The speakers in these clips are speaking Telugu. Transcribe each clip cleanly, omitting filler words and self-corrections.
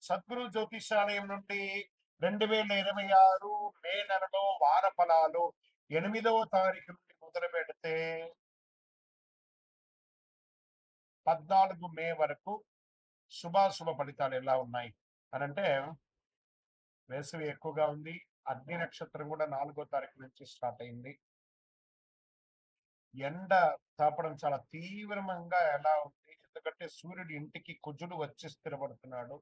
సద్గురు జ్యోతిషాలయం నుండి 2026 మే నెలలో వార ఫలాలు 8వ తారీఖు నుండి మొదలు పెడితే 14 మే వరకు శుభాశుభ ఫలితాలు ఎలా ఉన్నాయి అనంటే, వేసవి ఎక్కువగా ఉంది. అగ్ని నక్షత్రం కూడా 4వ తారీఖు నుంచి స్టార్ట్ అయింది. ఎండ తాపడం చాలా తీవ్రంగా ఎలా ఉంది, ఎందుకంటే సూర్యుడు ఇంటికి కుజుడు వచ్చి స్థిరపడుతున్నాడు.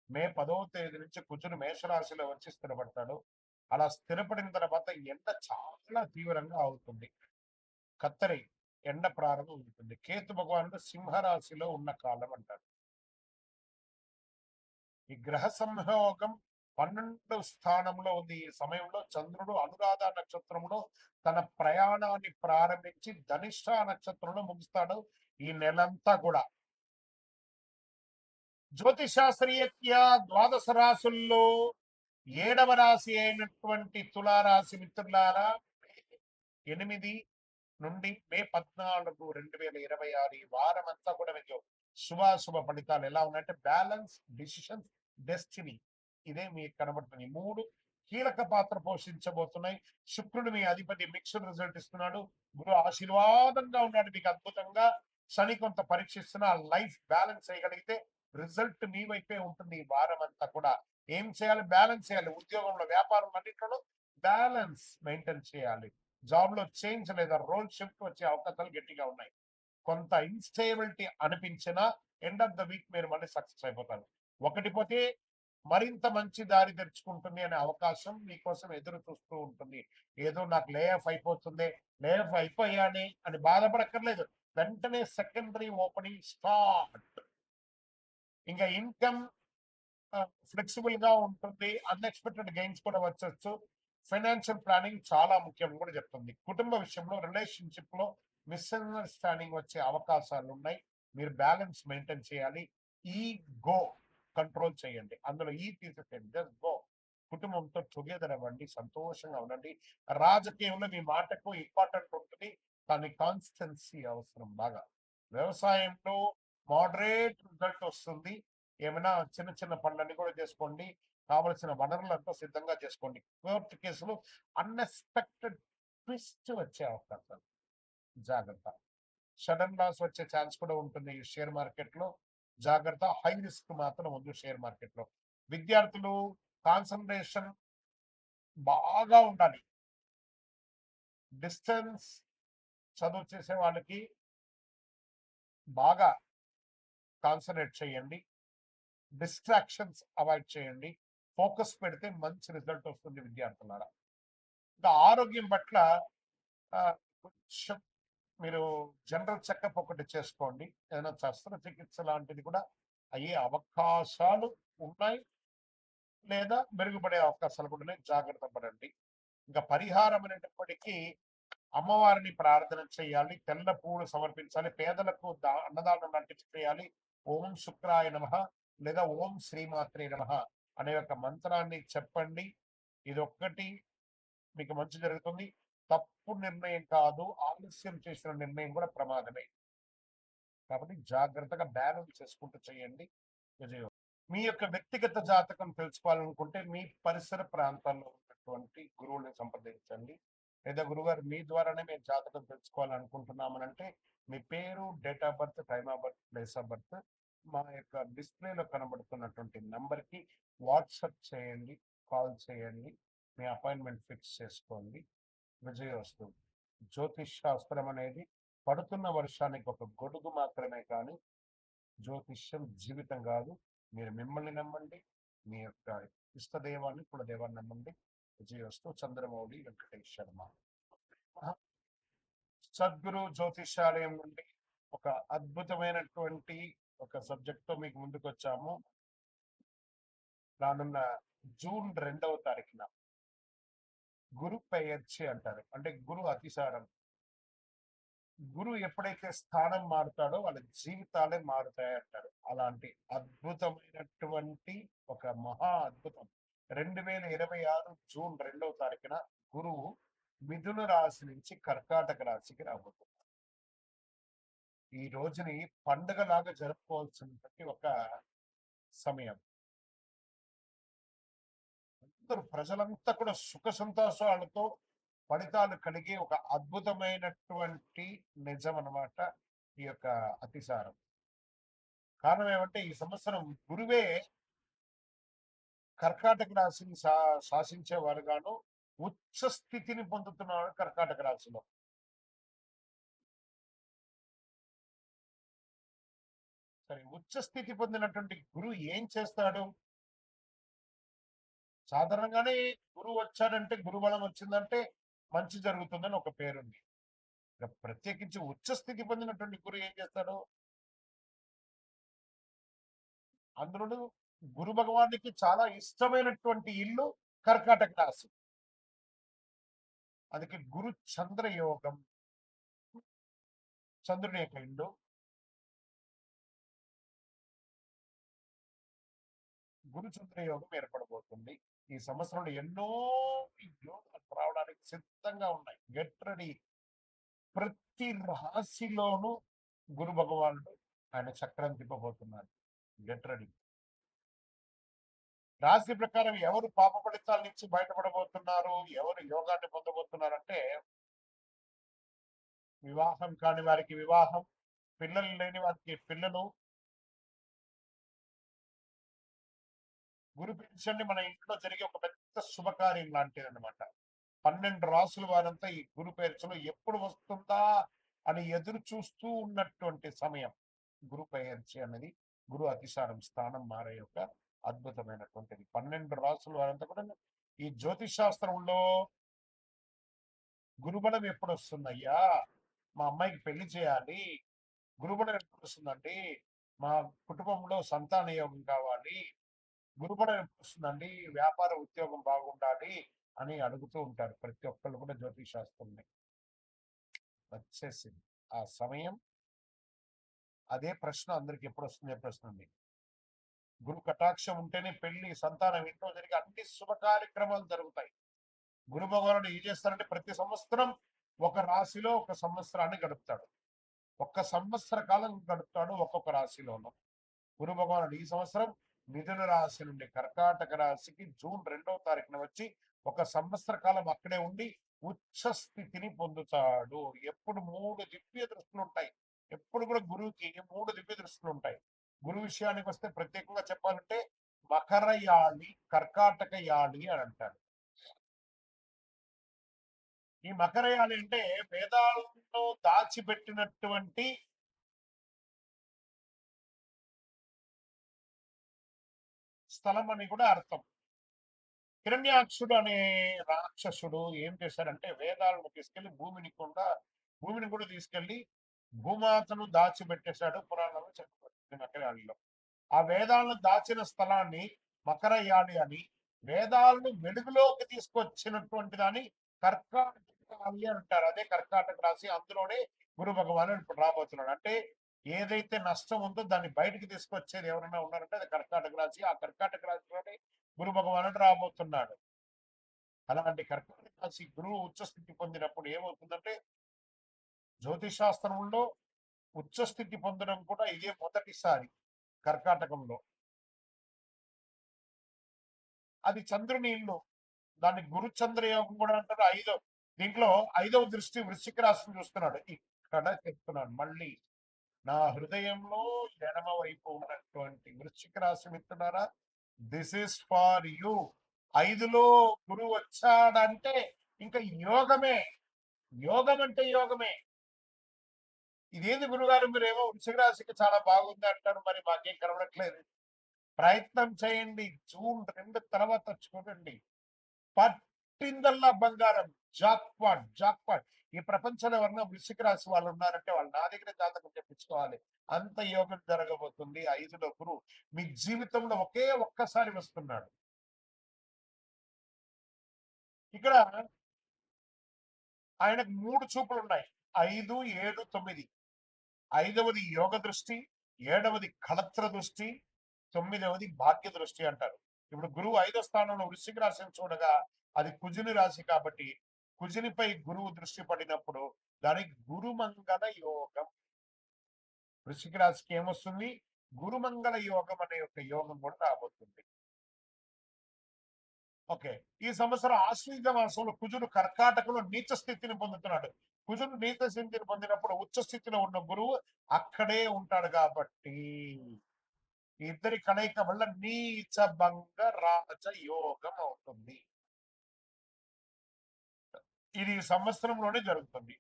మే 10వ తేదీ నుంచి కుజుడు మేషరాశిలో వచ్చి స్థిరపడతాడు. అలా స్థిరపడిన తర్వాత ఎండ చాలా తీవ్రంగా అవుతుంది. కత్తరి ఎండ ప్రారంభం ఉంటుంది. కేతు భగవానుడు సింహరాశిలో ఉన్న కాలం అంటారు. ఈ గ్రహ సంయోగం 12 స్థానంలో ఉంది. ఈ సమయంలో చంద్రుడు అనురాధ నక్షత్రంలో తన ప్రయాణాన్ని ప్రారంభించి ధనిష్ట నక్షత్రంలో ముగిస్తాడు ఈ నెలంతా కూడా. జ్యోతిశాస్త్రీయత్యా ద్వాదశ రాశుల్లో 7వ రాశి అయినటువంటి తులారాశి మిత్రులారా, 8 నుండి మే 14, 2026 ఈ వారం అంతా కూడా మీకు శుభాశుభ ఫలితాలు ఎలా ఉన్నాయంటే, బ్యాలెన్స్, డిసిషన్స్, డెస్టినీ, ఇదే మీకు కనబడుతుంది. 3 కీలక పాత్ర పోషించబోతున్నాయి. శుక్రుడు మీ అధిపతి మిక్స్డ్ రిజల్ట్ ఇస్తున్నాడు. గురు ఆశీర్వాదంగా ఉన్నాడు మీకు అద్భుతంగా. శని కొంత పరీక్షిస్తున్న లైఫ్ బ్యాలెన్స్ చేయగలిగితే రిజల్ట్ మీ వైపే ఉంటుంది ఈ వారం అంతా కూడా. ఏం చేయాలి? బ్యాలెన్స్ చేయాలి. ఉద్యోగంలో, వ్యాపారం అన్నింటిలో బ్యాలెన్స్ మెయింటైన్ చేయాలి. జాబ్ లో చేంజ్ లేదా రోల్ షిఫ్ట్ వచ్చే అవకాశాలు గట్టిగా ఉన్నాయి. కొంత ఇన్స్టేబిలిటీ అనిపించినా ఎండ్ ఆఫ్ ద వీక్ మీరు మళ్ళీ సక్సెస్ అయిపోతారు. ఒకటి పోతే మరింత మంచి దారి తెరుచుకుంటుంది అనే అవకాశం మీకోసం ఎదురు చూస్తూ ఉంటుంది. ఏదో నాకు లే ఆఫ్ అయిపోతుంది, లే ఆఫ్ అయిపోయాని అని బాధపడక్కర్లేదు. వెంటనే సెకండరీ ఓపెనింగ్ స్టార్ట్. ఇంకా ఇన్కమ్ ఫ్లెక్సిబుల్ గా ఉంటుంది. అన్ఎక్స్పెక్టెడ్ గెయిన్స్ కూడా వచ్చొచ్చు. ఫైనాన్షియల్ ప్లానింగ్ చాలా ముఖ్యం కూడా చెప్తుంది. కుటుంబ విషయంలో, రిలేషన్షిప్ లో మిస్అండర్స్టాండింగ్ వచ్చే అవకాశాలు ఉన్నాయి. మీరు బ్యాలెన్స్ మెయింటైన్ చేయాలి. ఈ గో కంట్రోల్ చేయండి. అందులో ఈ తీసేసేయండి. Just go. కుటుంబంతో టుగెదర్ అవ్వండి, సంతోషంగా ఉండండి. రాజకీయంలో మీ మాటకు ఇంపార్టెంట్ ఉంటుంది, కానీ కాన్స్టెన్సీ అవసరం బాగా. వ్యవసాయంలో మోడరేట్ రిజల్ట్ వస్తుంది. ఏమైనా చిన్న చిన్న పనులన్నీ కూడా చేసుకోండి. కావలసిన వనరులంతా సిద్ధంగా చేసుకోండి. కోర్టు కేసులు అన్ఎక్స్పెక్టెడ్ ట్విస్ట్ వచ్చే అవకాశాలు, జాగ్రత్త. సడన్ లాస్ వచ్చే ఛాన్స్ కూడా ఉంటుంది ఈ షేర్ మార్కెట్ లో. జాగ్రత్త. హై రిస్క్ మాత్రం ఉంది షేర్ మార్కెట్ లో. విద్యార్థులు కాన్సన్ట్రేషన్ బాగా ఉండాలి. డిస్టెన్స్ చదువు చేసే వాళ్ళకి బాగా కాన్సన్ట్రేట్ చేయండి. డిస్ట్రాక్షన్స్ అవాయిడ్ చేయండి. ఫోకస్ పెడితే మంచి రిజల్ట్ వస్తుంది విద్యార్థులారా. ఇంకా ఆరోగ్యం పట్ల కొంచెం మీరు జనరల్ చెకప్ ఒకటి చేసుకోండి. ఏదైనా శస్త్రచికిత్స లాంటిది కూడా అయ్యే అవకాశాలు ఉన్నాయి, లేదా మెరుగుపడే అవకాశాలు కూడా ఉన్నాయి. జాగ్రత్త పడండి. ఇంకా పరిహారం అనేటప్పటికీ అమ్మవారిని ప్రార్థన చేయాలి. తెల్ల పువ్వులు సమర్పించాలి. పేదలకు అన్నదానం లాంటివి చేయాలి. ఓం శుక్రాయ నమః లేదా ఓం శ్రీమాత్రే నమః అనే ఒక మంత్రాన్ని చెప్పండి. ఇదొక్కటి మీకు మంచి జరుగుతుంది. తప్పు నిర్ణయం కాదు, ఆలస్యం చేసిన నిర్ణయం కూడా ప్రమాదమే. కాబట్టి జాగ్రత్తగా బ్యాలెన్స్ చేసుకుంటూ చేయండి. విజయం. మీ యొక్క వ్యక్తిగత జాతకం తెలుసుకోవాలనుకుంటే మీ పరిసర ప్రాంతాల్లో ఉన్నటువంటి గురువుల్ని సంప్రదించండి. లేదా గురుగారు మీ ద్వారానే మేము జాతకం తెలుసుకోవాలనుకుంటున్నామనంటే మీ పేరు, date of birth, time of birth, place of birth మా యొక్క డిస్ప్లేలో కనబడుతున్నటువంటి నంబర్కి వాట్సాప్ చేయండి, కాల్ చేయండి. మీ అపాయింట్మెంట్ ఫిక్స్ చేసుకోండి. విజయోస్తు. జ్యోతిష్ శాస్త్రం అనేది పడుతున్న వర్షానికి ఒక గొడుగు మాత్రమే కానీ జ్యోతిష్యం జీవితం కాదు. మీరు మిమ్మల్ని నమ్మండి, మీ యొక్క ఇష్టదైవాన్ని కులదైవాన్ని నమ్మండి. విజయోస్తు. చంద్రమౌళి వెంకటేష్ శర్మ. సద్గురు జ్యోతిషాలయం నుండి ఒక అద్భుతమైనటువంటి ఒక సబ్జెక్ట్ తో మీకు ముందుకు వచ్చాము. రానున్న జూన్ 2వ తారీఖున గురు పెయర్చి అంటారు, అంటే గురు అతిసారం. గురువు ఎప్పుడైతే స్థానం మారుతాడో వాళ్ళ జీవితాలే మారుతాయి అంటారు. అలాంటి అద్భుతమైనటువంటి ఒక మహా అద్భుతం 2026 జూన్ 2వ తారీఖున గురువు మిథున రాశి నుంచి కర్కాటక రాశికి రాబోతున్నారు. ఈ రోజుని పండుగలాగా జరుపుకోవాల్సినటువంటి ఒక సమయం. అందరూ ప్రజలంతా కూడా సుఖ సంతోషాలతో ఫలితాలు కలిగే ఒక అద్భుతమైనటువంటి నిజం అన్నమాట ఈ యొక్క అతిసారం. కారణం ఏమంటే ఈ సంవత్సరం గురువే కర్కాటక రాశిని శాసించేవారు గాను ఉచ్చ స్థితిని పొందుతున్నాడు కర్కాటక రాశిలో. సరే, ఉచ్చ స్థితి పొందినటువంటి గురువు ఏం చేస్తాడు? సాధారణంగానే గురువు వచ్చాడంటే, గురుబలం వచ్చిందంటే మంచి జరుగుతుందని ఒక పేరుంది. ఇక ప్రత్యేకించి ఉచ్చ స్థితి పొందినటువంటి గురువు ఏం చేస్తాడు? అందులోను గురు భగవానికి చాలా ఇష్టమైనటువంటి ఇల్లు కర్కాటక రాశి. అందుకే గురు చంద్ర యోగం, చంద్రుని యొక్క ఇల్లు. గురు చంద్ర యోగం ఏర్పడబోతుంది. ఈ సంవత్సరంలో ఎన్నో యోగాలు రావడానికి సిద్ధంగా ఉన్నాయి. Get ready. ప్రతి రాశిలోనూ గురు భగవానుడు ఆయన చక్రం తిప్పబోతున్నాడు. Get ready. రాశి ప్రకారం ఎవరు పాప ఫలితాల నుంచి బయటపడబోతున్నారు, ఎవరు యోగాన్ని పొందబోతున్నారంటే, వివాహం కాని వారికి వివాహం, పిల్లలు లేని వారికి పిల్లలు. గురు పెన్షన్ మన ఇంట్లో జరిగే ఒక పెద్ద శుభకార్యం లాంటిది అనమాట. 12 రాసుల వారంతా ఈ గురు పేర్చలో ఎప్పుడు వస్తుందా అని ఎదురు చూస్తూ ఉన్నటువంటి సమయం. గురు పెయర్చి అనేది గురు అతిసారం స్థానం మారే యొక్క అద్భుతమైనటువంటిది. 12 రాసుల వారంతా కూడా ఈ జ్యోతిష్ శాస్త్రంలో గురుబలం ఎప్పుడు వస్తుందయ్యా, మా అమ్మాయికి పెళ్లి చేయాలి, గురుబలం ఎప్పుడు వస్తుందండి, మా కుటుంబంలో సంతాన యోగం కావాలి, గురుబలం ఎప్పుడు వస్తుందండి, వ్యాపార ఉద్యోగం బాగుండాలి అని అడుగుతూ ఉంటారు ప్రతి ఒక్కళ్ళు కూడా జ్యోతిష్ శాస్త్రంని. వచ్చేసింది ఆ సమయం. అదే ప్రశ్న అందరికి ఎప్పుడు వస్తుంది ప్రశ్న ఉంది. గురు కటాక్షం ఉంటేనే పెళ్లి, సంతానం, ఇంట్లో జరిగే అన్ని శుభ కార్యక్రమాలు జరుగుతాయి. గురు భగవానుడు ఏం చేస్తారంటే ప్రతి సంవత్సరం ఒక రాశిలో ఒక సంవత్సరాన్ని గడుపుతాడు. ఒక్క సంవత్సర కాలం గడుపుతాడు ఒక్కొక్క రాశిలోనూ. గురు భగవానుడు ఈ సంవత్సరం మిథున రాశి నుండి కర్కాటక రాశికి జూన్ 2వ తారీఖున వచ్చి ఒక సంవత్సర కాలం అక్కడే ఉండి ఉచ్చ స్థితిని పొందుతాడు. ఎప్పుడు 3 దివ్య దృష్టిలు ఉంటాయి. ఎప్పుడు కూడా గురువుకి 3 దివ్య దృష్టిలు ఉంటాయి. గురువు విషయానికి వస్తే ప్రత్యేకంగా చెప్పాలంటే మకర యాళి, కర్కాటక యాళి అని అంటారు. ఈ మకర యాళి అంటే వేదాలలో దాచిపెట్టినటువంటి స్థలం అని కూడా అర్థం. హిరణ్యాక్షుడు అనే రాక్షసుడు ఏం చేశాడంటే వేదాలను తీసుకెళ్లి భూమిని కూడా తీసుకెళ్లి భూమాతను దాచిపెట్టేశాడు. పురాణంలో చెప్పబడింది మకరయాళిలో. ఆ వేదాలను దాచిన స్థలాన్ని మకరయాళి అని, వేదాలను వెలుగులోకి తీసుకొచ్చినటువంటి దాన్ని కర్కాటకాళి అంటారు. అదే కర్కాటక రాశి. అందులోనే గురు భగవానుడు ఇప్పుడు రాబోతున్నాడు. అంటే ఏదైతే నష్టం ఉందో దాన్ని బయటికి తీసుకొచ్చేది ఎవరైనా ఉన్నారంటే అది కర్కాటక రాశి. ఆ కర్కాటక రాశిలోనే గురు భగవానుడు రాబోతున్నాడు. అలాంటి కర్కాటక రాశి గురువు ఉచ్చస్థితి పొందినప్పుడు ఏమవుతుందంటే, జ్యోతిష్ శాస్త్రంలో ఉచ్చస్థితి పొందడం కూడా ఇదే మొదటిసారి కర్కాటకంలో. అది చంద్రుని ఇల్లు. దాన్ని గురు చంద్ర యోగం కూడా అంటారు. దీంట్లో 5వ దృష్టి వృశ్చిక రాశిని చూస్తున్నాడు. ఇక్కడ చెప్తున్నాడు మళ్ళీ, నా హృదయంలో ఎడమ వైపు ఉన్నటువంటి వృశ్చిక రాశి మిత్రులారా, దిస్ ఇస్ ఫార్ యూ. 5లో గురువు వచ్చాడంటే ఇంకా యోగమే. యోగం అంటే యోగమే. ఇదేంది గురుగారు మీరేమో వృశ్చిక రాశికి చాలా బాగుంది అంటారు, మరి మాకేం కనబడట్లేదు. ప్రయత్నం చేయండి. జూన్ 2 తర్వాత చూడండి. పట్టిందల్లా బంగారం. Jackpot jackpot. ఈ ప్రపంచంలో ఎవరన్నా వృశ్చిక రాశి వాళ్ళు ఉన్నారంటే వాళ్ళు నా దగ్గర జాతకం చెప్పించుకోవాలి. అంత యోగం జరగబోతుంది. 5లో గురువు మీ జీవితంలో ఒకే ఒక్కసారి వస్తున్నాడు. ఇక్కడ ఆయనకు 3 చూపులు ఉన్నాయి. 5, 7, 9. 5వది యోగ దృష్టి, 7వది కళత్ర దృష్టి, 9వది భాగ్య దృష్టి అంటారు. ఇప్పుడు గురువు 5వ స్థానంలో వృశ్చిక రాశిని చూడగా అది కుజుని రాశి కాబట్టి కుజునిపై గురువు దృష్టి పడినప్పుడు దానికి గురుమంగళ యోగం. వృశ్చిక రాశికి ఏమొస్తుంది? గురుమంగళ యోగం అనే ఒక యోగం కూడా రాబోతుంది. ఓకే. ఈ సంవత్సరం ఆశ్వీజ మాసంలో కుజుడు కర్కాటకంలో నీచ స్థితిని పొందుతున్నాడు. కుజుడు నీచ స్థితిని పొందినప్పుడు ఉచ్చ స్థితిలో ఉన్న గురువు అక్కడే ఉంటాడు కాబట్టి ఈ ఇద్దరి కలయిక వల్ల నీచ భంగ రాజ యోగం అవుతుంది. ఇది ఈ సంవత్సరంలోనే జరుగుతుంది.